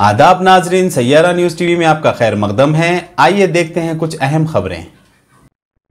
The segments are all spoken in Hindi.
आदाब नाजरीन, सैयारा न्यूज़ टीवी में आपका खैर मकदम है। आइए देखते हैं कुछ अहम खबरें।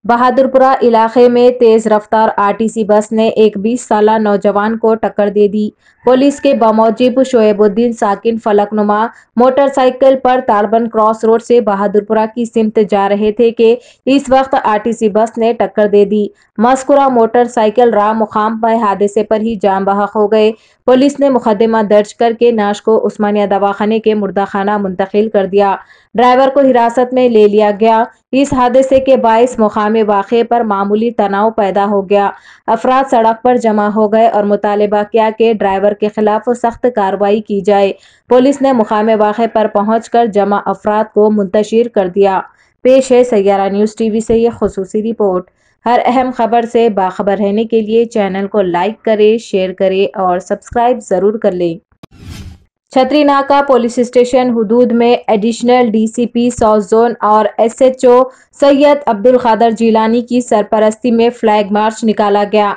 बहादुरपुरा इलाके में तेज रफ्तार आरटीसी बस ने एक 20 साला नौजवान को टक्कर दे दी। पुलिस के बमौजिब शोएबुद्दीन साकिन फलकनुमा मोटरसाइकिल पर तारबंद क्रॉस रोड से बहादुरपुरा की सिमत जा रहे थे कि इस वक्त आरटीसी बस ने टक्कर दे दी। मस्कुरा मोटरसाइकिल राह मुकाम पर हादसे पर ही जान बहक हो गए। पुलिस ने मुकदमा दर्ज करके नाश को उस्मानिया दवाखाने के मुर्दाखाना मुंतकिल कर दिया। ड्राइवर को हिरासत में ले लिया गया। इस हादसे के बायस मुकामी वाक़े पर मामूली तनाव पैदा हो गया। अफराद सड़क पर जमा हो गए और मुतालबा किया कि ड्राइवर के खिलाफ सख्त कार्रवाई की जाए। पुलिस ने मुकामी वाक़े पर पहुंचकर जमा अफराद को मुंतशिर कर दिया। पेश है सैयारा न्यूज़ टीवी से ये खुसूसी रिपोर्ट। हर अहम खबर से बाखबर रहने के लिए चैनल को लाइक करें, शेयर करें और सब्सक्राइब ज़रूर कर लें। छतरी नाका पुलिस स्टेशन हुदूद में एडिशनल डीसीपी साउथ जोन और एसएचओ सैयद अब्दुल कादर जिलानी की सरपरस्ती में फ्लैग मार्च निकाला गया।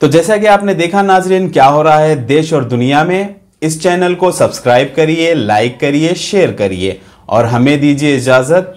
तो जैसा कि आपने देखा नाजरीन, क्या हो रहा है देश और दुनिया में। इस चैनल को सब्सक्राइब करिए, लाइक करिए, शेयर करिए और हमें दीजिए इजाजत।